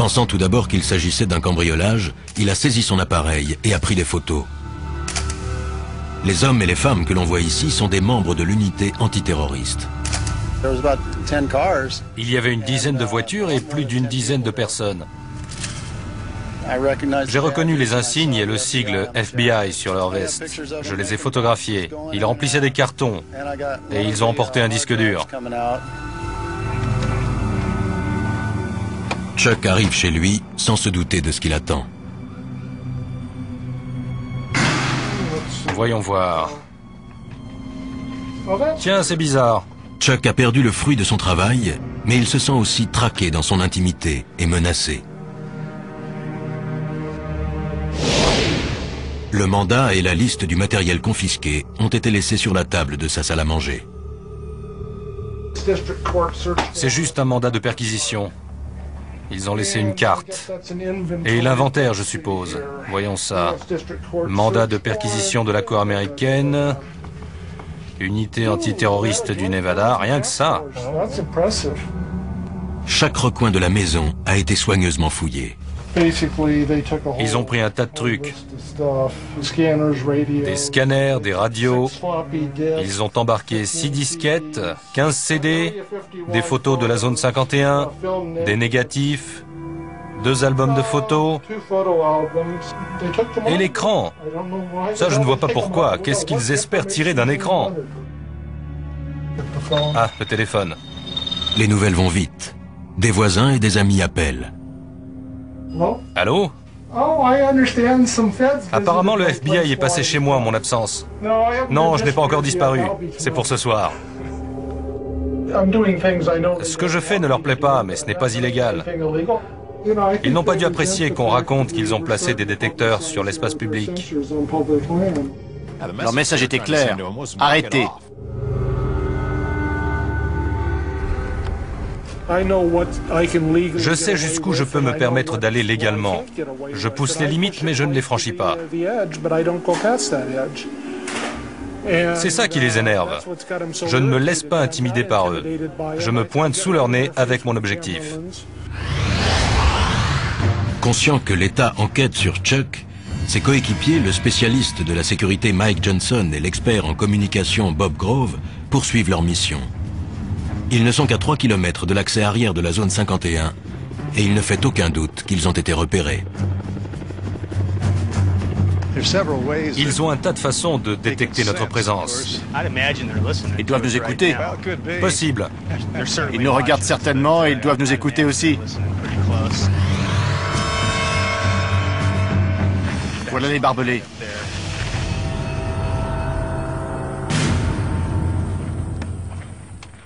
Pensant tout d'abord qu'il s'agissait d'un cambriolage, il a saisi son appareil et a pris des photos. Les hommes et les femmes que l'on voit ici sont des membres de l'unité antiterroriste. Il y avait une dizaine de voitures et plus d'une dizaine de personnes. J'ai reconnu les insignes et le sigle FBI sur leur veste. Je les ai photographiés. Ils remplissaient des cartons et ils ont emporté un disque dur. Chuck arrive chez lui sans se douter de ce qu'il attend. Voyons voir. Tiens, c'est bizarre. Chuck a perdu le fruit de son travail, mais il se sent aussi traqué dans son intimité et menacé. Le mandat et la liste du matériel confisqué ont été laissés sur la table de sa salle à manger. C'est juste un mandat de perquisition. Ils ont laissé une carte. Et l'inventaire, je suppose. Voyons ça. Mandat de perquisition de la Cour américaine. Unité antiterroriste du Nevada. Rien que ça. Chaque recoin de la maison a été soigneusement fouillé. Ils ont pris un tas de trucs. Des scanners, des radios. Ils ont embarqué 6 disquettes, 15 CD, des photos de la zone 51, des négatifs, 2 albums de photos et l'écran. Ça, je ne vois pas pourquoi. Qu'est-ce qu'ils espèrent tirer d'un écran? Ah, le téléphone. Les nouvelles vont vite. Des voisins et des amis appellent. Allô? Apparemment, le FBI est passé chez moi en mon absence. Non, je n'ai pas encore disparu. C'est pour ce soir. Ce que je fais ne leur plaît pas, mais ce n'est pas illégal. Ils n'ont pas dû apprécier qu'on raconte qu'ils ont placé des détecteurs sur l'espace public. Leur message était clair. Arrêtez. Je sais jusqu'où je peux me permettre d'aller légalement. Je pousse les limites, mais je ne les franchis pas. C'est ça qui les énerve. Je ne me laisse pas intimider par eux. Je me pointe sous leur nez avec mon objectif. Conscient que l'État enquête sur Chuck, ses coéquipiers, le spécialiste de la sécurité Mike Johnson et l'expert en communication Bob Grove, poursuivent leur mission. Ils ne sont qu'à 3 km de l'accès arrière de la zone 51 et il ne fait aucun doute qu'ils ont été repérés. Ils ont un tas de façons de détecter notre présence. Ils doivent nous écouter. Possible. Ils nous regardent certainement et ils doivent nous écouter aussi. Voilà les barbelés.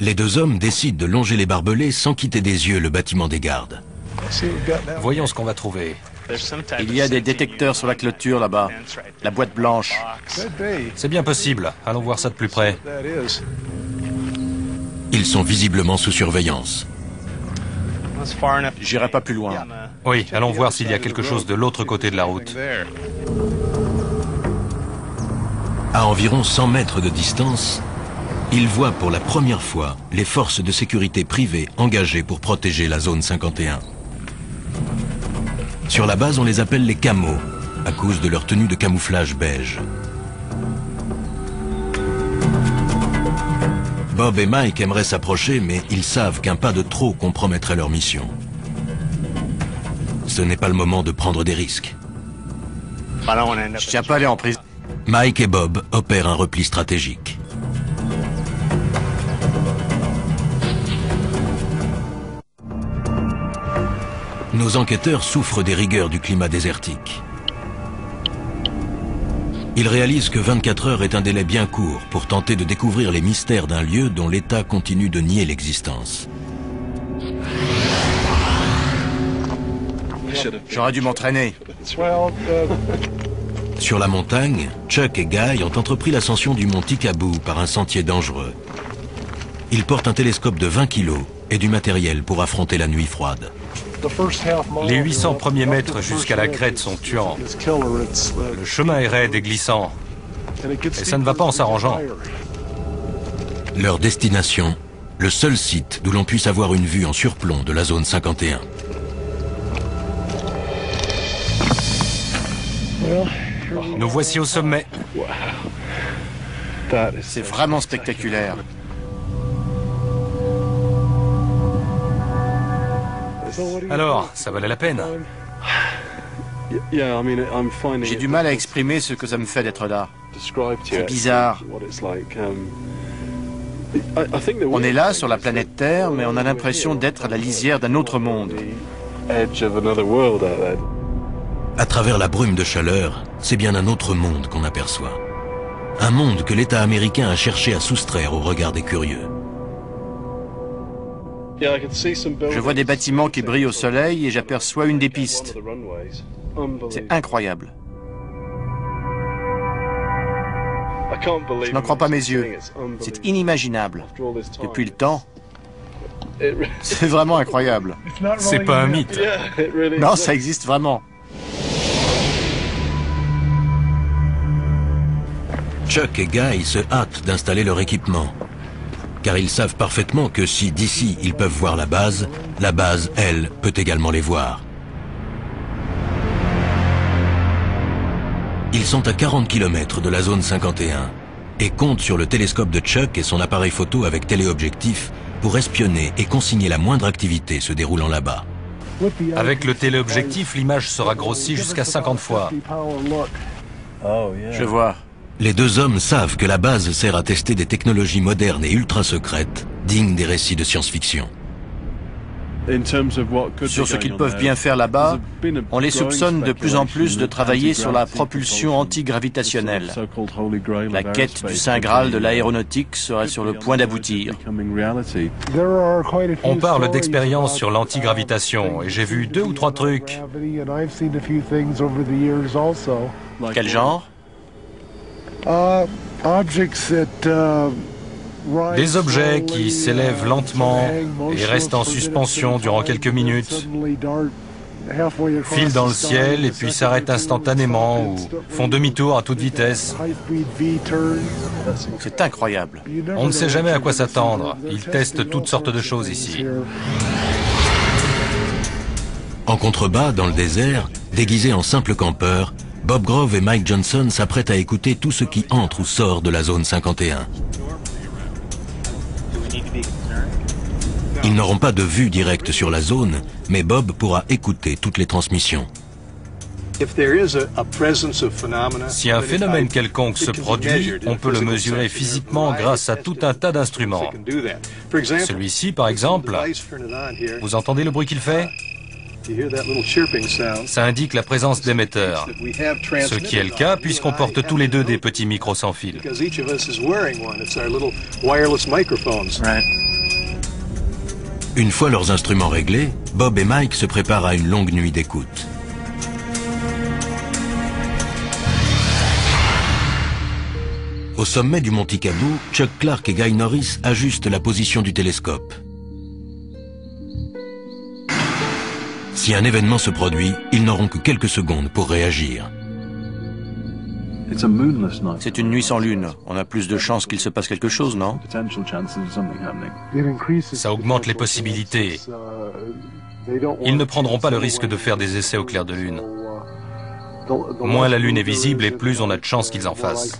Les 2 hommes décident de longer les barbelés sans quitter des yeux le bâtiment des gardes. Voyons ce qu'on va trouver. Il y a des détecteurs sur la clôture là-bas. La boîte blanche. C'est bien possible. Allons voir ça de plus près. Ils sont visiblement sous surveillance. J'irai pas plus loin. Oui, allons voir s'il y a quelque chose de l'autre côté de la route. À environ 100 mètres de distance, ils voient pour la première fois les forces de sécurité privées engagées pour protéger la zone 51. Sur la base, on les appelle les camos, à cause de leur tenue de camouflage beige. Bob et Mike aimeraient s'approcher, mais ils savent qu'un pas de trop compromettrait leur mission. Ce n'est pas le moment de prendre des risques. Je tiens pas à aller en prison. Mike et Bob opèrent un repli stratégique. Nos enquêteurs souffrent des rigueurs du climat désertique. Ils réalisent que 24 heures est un délai bien court pour tenter de découvrir les mystères d'un lieu dont l'État continue de nier l'existence. J'aurais dû m'entraîner. Sur la montagne, Chuck et Guy ont entrepris l'ascension du mont Tikaboo par un sentier dangereux. Ils portent un télescope de 20 kg et du matériel pour affronter la nuit froide. Les 800 premiers mètres jusqu'à la crête sont tuants. Le chemin est raide et glissant. Et ça ne va pas en s'arrangeant. Leur destination, le seul site d'où l'on puisse avoir une vue en surplomb de la zone 51. Nous voici au sommet. C'est vraiment spectaculaire. Alors, ça valait la peine. J'ai du mal à exprimer ce que ça me fait d'être là. C'est bizarre. On est là, sur la planète Terre, mais on a l'impression d'être à la lisière d'un autre monde. À travers la brume de chaleur, c'est bien un autre monde qu'on aperçoit. Un monde que l'État américain a cherché à soustraire au regard des curieux. Je vois des bâtiments qui brillent au soleil et j'aperçois une des pistes. C'est incroyable. Je n'en crois pas mes yeux. C'est inimaginable. Depuis le temps, c'est vraiment incroyable. C'est pas un mythe. Non, ça existe vraiment. Chuck et Guy se hâtent d'installer leur équipement. Car ils savent parfaitement que si d'ici ils peuvent voir la base, elle, peut également les voir. Ils sont à 40 km de la zone 51 et comptent sur le télescope de Chuck et son appareil photo avec téléobjectif pour espionner et consigner la moindre activité se déroulant là-bas. Avec le téléobjectif, l'image sera grossie jusqu'à 50 fois. Je vois. Les deux hommes savent que la base sert à tester des technologies modernes et ultra secrètes, dignes des récits de science-fiction. Sur ce qu'ils peuvent bien faire là-bas, on les soupçonne de plus en plus de travailler sur la propulsion antigravitationnelle. La quête du Saint Graal de l'aéronautique serait sur le point d'aboutir. On parle d'expérience sur l'antigravitation et j'ai vu 2 ou 3 trucs. Quel genre? Des objets qui s'élèvent lentement et restent en suspension durant quelques minutes, filent dans le ciel et puis s'arrêtent instantanément ou font demi-tour à toute vitesse. C'est incroyable. On ne sait jamais à quoi s'attendre. Ils testent toutes sortes de choses ici. En contrebas, dans le désert, déguisés en simples campeurs, Bob Grove et Mike Johnson s'apprêtent à écouter tout ce qui entre ou sort de la zone 51. Ils n'auront pas de vue directe sur la zone, mais Bob pourra écouter toutes les transmissions. Si un phénomène quelconque se produit, on peut le mesurer physiquement grâce à tout un tas d'instruments. Celui-ci, par exemple, vous entendez le bruit qu'il fait ? Ça indique la présence d'émetteurs, ce qui est le cas puisqu'on porte tous les deux des petits micros sans fil. Une fois leurs instruments réglés, Bob et Mike se préparent à une longue nuit d'écoute. Au sommet du Mont Ticadou, Chuck Clark et Guy Norris ajustent la position du télescope. Si un événement se produit, ils n'auront que quelques secondes pour réagir. C'est une nuit sans lune. On a plus de chances qu'il se passe quelque chose, non? Ça augmente les possibilités. Ils ne prendront pas le risque de faire des essais au clair de lune. Moins la lune est visible et plus on a de chances qu'ils en fassent.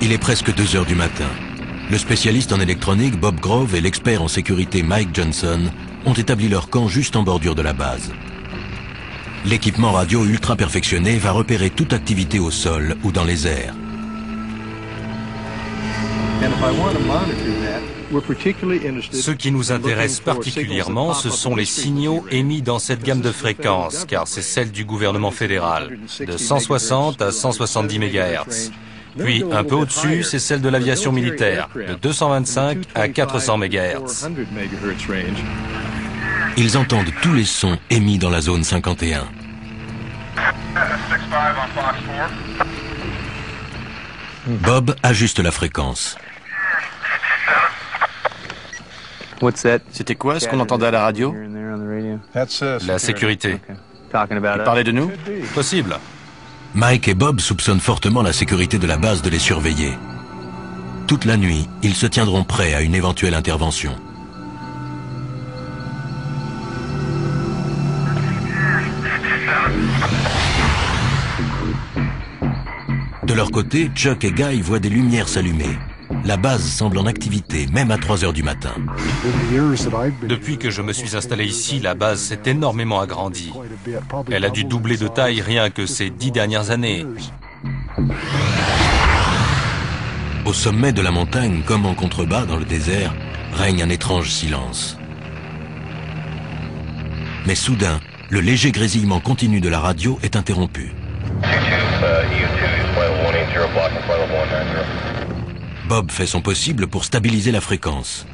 Il est presque 2 heures du matin. Le spécialiste en électronique Bob Grove et l'expert en sécurité Mike Johnson ont établi leur camp juste en bordure de la base. L'équipement radio ultra perfectionné va repérer toute activité au sol ou dans les airs. Ce qui nous intéresse particulièrement, ce sont les signaux émis dans cette gamme de fréquences, car c'est celle du gouvernement fédéral, de 160 à 170 MHz. Puis, un peu au-dessus, c'est celle de l'aviation militaire, de 225 à 400 MHz. Ils entendent tous les sons émis dans la zone 51. Bob ajuste la fréquence. C'était quoi ce qu'on entendait à la radio? La sécurité. Il parlait de nous? Possible. Mike et Bob soupçonnent fortement la sécurité de la base de les surveiller. Toute la nuit, ils se tiendront prêts à une éventuelle intervention. De leur côté, Chuck et Guy voient des lumières s'allumer. La base semble en activité, même à 3 heures du matin. Depuis que je me suis installé ici, la base s'est énormément agrandie. Elle a dû doubler de taille rien que ces 10 dernières années. Au sommet de la montagne, comme en contrebas dans le désert, règne un étrange silence. Mais soudain, le léger grésillement continu de la radio est interrompu. Bob fait son possible pour stabiliser la fréquence.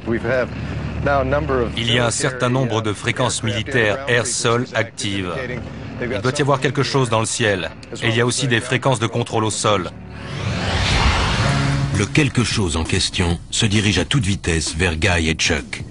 Il y a un certain nombre de fréquences militaires air-sol actives. Il doit y avoir quelque chose dans le ciel. Et il y a aussi des fréquences de contrôle au sol. Le quelque chose en question se dirige à toute vitesse vers Guy et Chuck.